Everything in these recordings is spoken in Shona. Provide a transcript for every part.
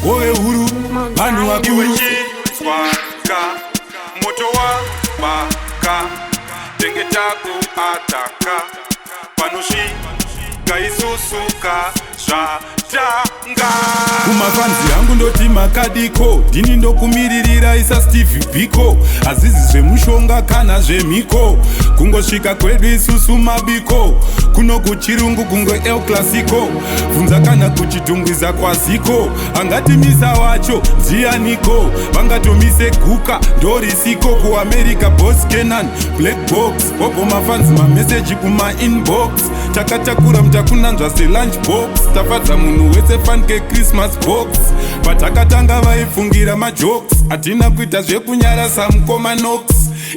ove huru vanhu vakuru Swaka moto wa baka tengeta kuataka panosvika isusuka zvatanga kumafanzi yangu ndoti makadiko ndini ndokumiririra isa Steve Biko hazizi zvemushonga kana zvemhiko kungosvika kwedu isusu mabiko kuno kuchirungu kungwe El Clasico bvunza kana kuchidhungwiza kwaziko angatimisa wacho ndianiko vangatomise guka ndorisiko kuamerica Boss Kenan Black Box bobo mafanzi mameseji kuma-inbox takatakura mutakunanzva selunchbox tafadza munhu wese fanke Christmas box patakatanga vaifungira majokes hatina kuita zvekunyarasa mukoma-nox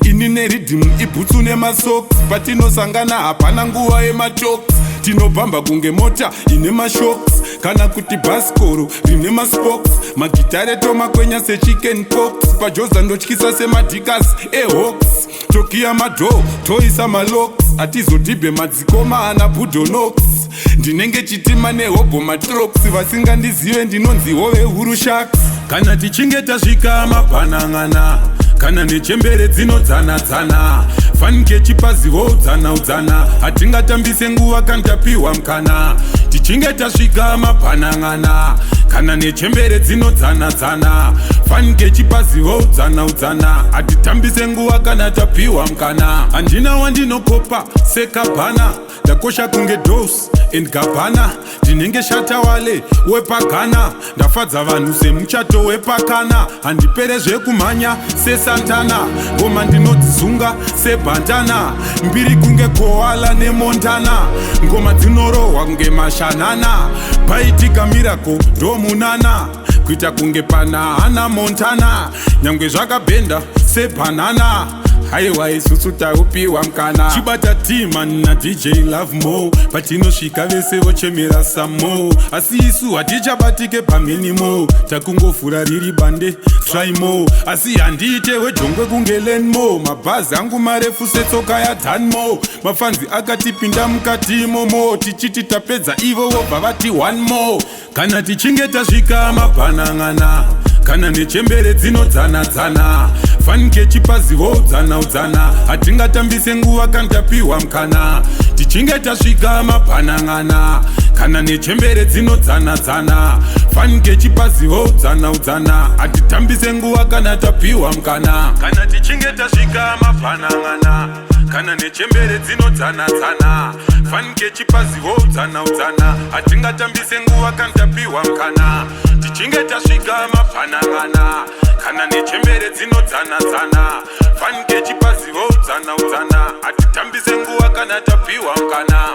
ini neridhimu ibhutsu nemasoks patinosangana hapana nguva yematoks tinobhamba kunge mota ine mashoks kana kuti bhasikoro rine maspokes magitare tomakwenya sechicken pox pajoza ndotyisa semadhikas ehawks tokiya madho toisa malocks hatizodhibhe madzikoma ana budonox ndinenge chitima nehobho matroks vasingandizive ndinonzi hove huru shaks kana tichinge tasvika mabhanang'ana kana nechembere dzinodzana-dzana fanike chipazivo udzana-udzana hatingatambise nguva kantapiwa mukana tichinge tasvika mabhanang'ana kana nechembere dzinodzana-dzana fanike chipazivo udzana-udzana hatitambise nguva kana tapiwa mukana handina wandinokopa sekabhana ndakosha kunge dos and gabhana ndinenge shatawale wepagana ndafadza vanhu semuchato wepakana handipere zvekumhanya sesantana ngoma ndinodzizunga sebhantana mbiri kunge koala nemontana ngoma dzinorohwa kunge mashanana baitika mirako ndomunana kuita kunge pana hana montana nyangwe zvakabhenda sebhanana haiwa isusu taupiwa mukana chibata timan nadj love mo patinosvika vese vochemera samo asi isu hatichabatike paminimo takungofura riri bande trymo asi handiite wejongwe kunge lenmo mabhazi angu marefu setsoka yadanmo mafanzi akatipinda mukati imomo tichiti tapedza ivo vobva vati one more kana tichinge tasvika mabhanang'ana kana nechembere dzinodzana-dzana fanike chipazivo udzana-udzana hatingatambise nguva kantapiwa mukana tichinge tasvika mabhanang'ana kana nechembere dzinodzana-dzana fanike chipazivo udzana-udzana hatitambise nguva kana tapiwa mukana kana tichinge tasvika mabhanang'ana kana nechembere dzinodzana-dzana fanike chipazivo udzana-udzana hatingatambise nguva kantapiwa mukana tichinge tasvika mabhanang'ana kana nechembere dzinodzana-dzana fanike chipazivo udzana-udzana hatitambise nguva kana tapiwa mukana